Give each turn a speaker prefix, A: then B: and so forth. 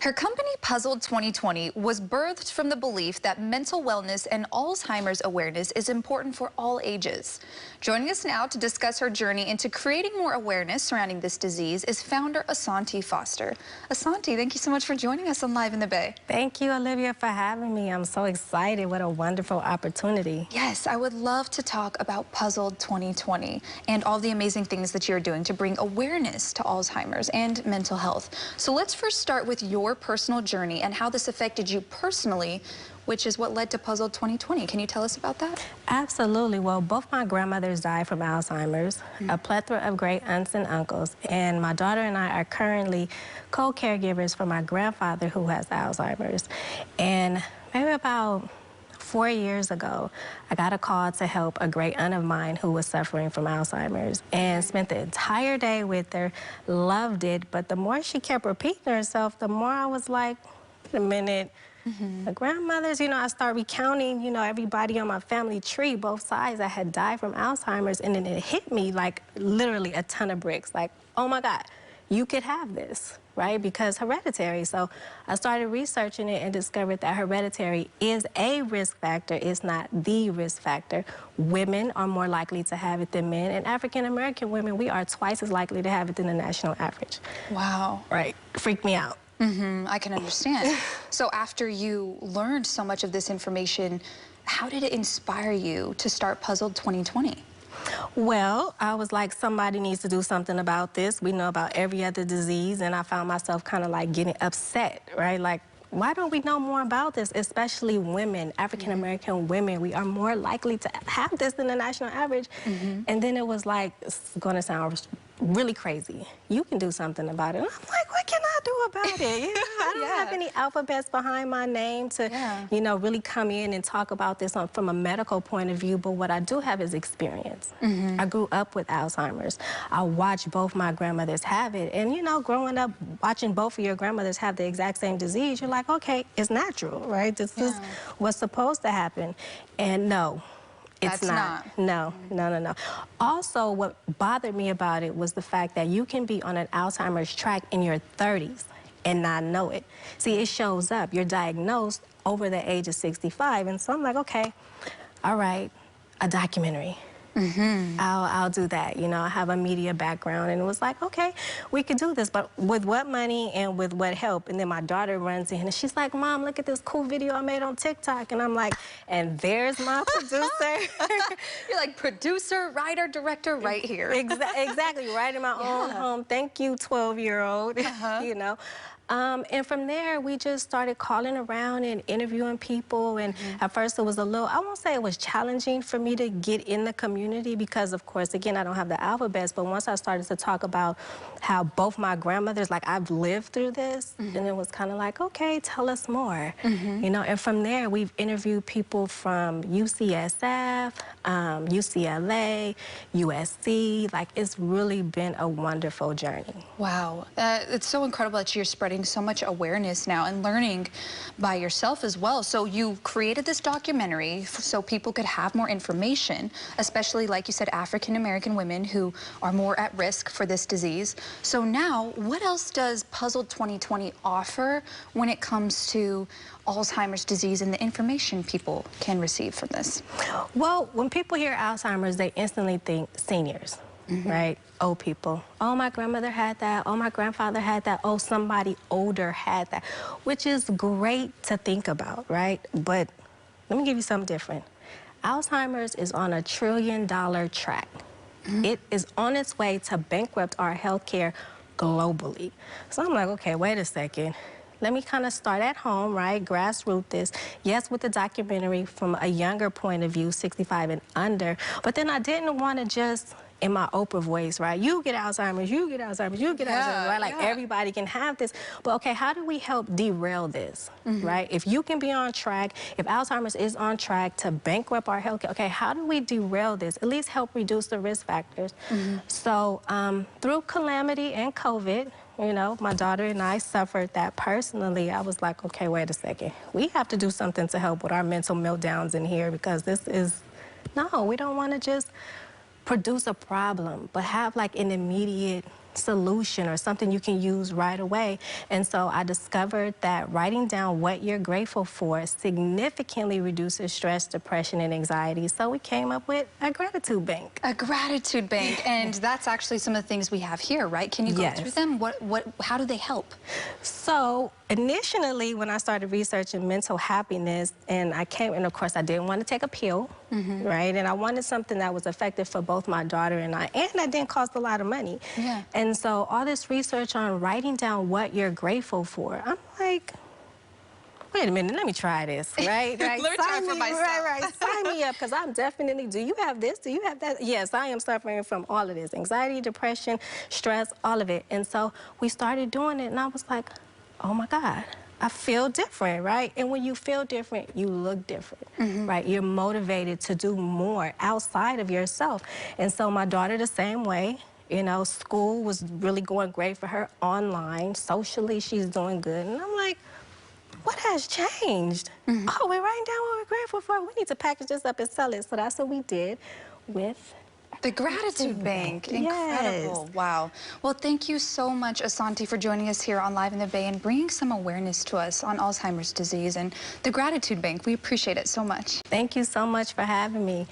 A: Her company, PUZZLED2020, was birthed from the belief that mental wellness and Alzheimer's awareness is important for all ages. Joining us now to discuss her journey into creating more awareness surrounding this disease is founder Asoniti Foster. Asante, thank you so much for joining us on Live in the Bay.
B: Thank you, Olivia, for having me. I'm so excited. What a wonderful opportunity.
A: Yes, I would love to talk about PUZZLED2020 and all the amazing things that you're doing to bring awareness to Alzheimer's and mental health. So let's first start with your personal journey and how this affected you personally, which is what led to PUZZLED2020. Can you tell us about that?
B: Absolutely. Well, both my grandmothers died from Alzheimer's, a plethora of great aunts and uncles, and my daughter and I are currently co-caregivers for my grandfather who has Alzheimer's. And maybe about 4 years ago, I got a call to help a great aunt of mine who was suffering from Alzheimer's and spent the entire day with her, loved it, but the more she kept repeating herself, the more I was like, wait a minute, the grandmothers, I started recounting, everybody on my family tree, both sides that had died from Alzheimer's, and then it hit me like literally a ton of bricks, like, oh my God, you could have this, right? Because hereditary. So I started researching it and discovered that hereditary is a risk factor. It's not the risk factor. Women are more likely to have it than men, and African-American women, we are twice as likely to have it than the national average.
A: Wow.
B: Right, freaked me out.
A: I can understand. So after you learned so much of this information, how did it inspire you to start PUZZLED2020?
B: Well, I was like, somebody needs to do something about this. We know about every other disease, and I found myself kind of like getting upset, right? Like, why don't we know more about this, especially women, African-American women? We are more likely to have this than the national average. And then it was like, it's going to sound really crazy. You can do something about it. And I'm like, what can I do about it? I don't have any alphabets behind my name to, really come in and talk about this from a medical point of view, but what I do have is experience. I grew up with Alzheimer's. I watched both my grandmothers have it, and growing up, watching both of your grandmothers have the exact same disease, you're like, okay, it's natural, right? This is what's supposed to happen. And no. It's not. No. Also, what bothered me about it was the fact that you can be on an Alzheimer's track in your 30s and not know it. See, it shows up. You're diagnosed over the age of 65. And so I'm like, okay, all right, a documentary. I'll do that. I have a media background, and it was like, okay, we could do this, but with what money and with what help? And then my daughter runs in, and she's like, Mom, look at this cool video I made on TikTok. And I'm like, and there's my producer.
A: You're like, producer, writer, director, right here.
B: Exactly, right in my own home. Thank you, 12-year-old, and from there, we just started calling around and interviewing people. And at first, it was a little, I won't say it was challenging for me to get in the community because, of course, again, I don't have the alphabets. But once I started to talk about how both my grandmothers, like, I've lived through this, then it was kind of like, okay, tell us more. And from there, we've interviewed people from UCSF, UCLA, USC. Like, it's really been a wonderful journey.
A: Wow. It's so incredible that you're spreading so much awareness now and learning by yourself as well. So you created this documentary so people could have more information, especially, like you said, African-American women who are more at risk for this disease. So now, what else does PUZZLED2020 offer when it comes to Alzheimer's disease and the information people can receive from this?
B: Well, when people hear Alzheimer's, they instantly think seniors. Right? Old people. Oh, my grandmother had that. Oh, my grandfather had that. Oh, somebody older had that, which is great to think about, right? But let me give you something different. Alzheimer's is on a $1 trillion track. It is on its way to bankrupt our healthcare globally. So I'm like, okay, wait a second. Let me kind of start at home, right? Grassroots this. Yes, with the documentary from a younger point of view, 65 and under. But then I didn't want to just, in my Oprah voice, right? You get Alzheimer's, you get Alzheimer's, you get Alzheimer's, right? Like everybody can have this. But okay, how do we help derail this, right? If you can be on track, if Alzheimer's is on track to bankrupt our healthcare, okay, how do we derail this? At least help reduce the risk factors. So through calamity and COVID, my daughter and I suffered that personally. I was like, okay, wait a second. We have to do something to help with our mental meltdowns in here because this is, no, we don't want to just produce a problem, but have like an immediate solution or something you can use right away. And so I discovered that writing down what you're grateful for significantly reduces stress, depression, and anxiety. So we came up with a gratitude bank.
A: A gratitude bank, and that's actually some of the things we have here, right? Can you go through them? How do they help?
B: So initially, when I started researching mental happiness, and of course I didn't want to take a pill, right? And I wanted something that was effective for both my daughter and that didn't cost a lot of money.
A: Yeah.
B: And so all this research on writing down what you're grateful for, I'm like, wait a minute, let me try this, right?
A: Let me try it for myself.
B: Right. Sign me up, because I'm definitely, do you have this? Do you have that? Yes, I am suffering from all of this. Anxiety, depression, stress, all of it. And so we started doing it, and I was like, oh my God, I feel different, right? And when you feel different, you look different, right? You're motivated to do more outside of yourself. And so my daughter the same way. You know, school was really going great for her online. Socially, she's doing good. And I'm like, what has changed? Oh, we're writing down what we're grateful for. We need to package this up and sell it. So that's what we did with
A: the gratitude bank. Incredible.
B: Yes.
A: Wow. Well, thank you so much, Asante, for joining us here on Live in the Bay and bringing some awareness to us on Alzheimer's disease and the gratitude bank. We appreciate it so much.
B: Thank you so much for having me.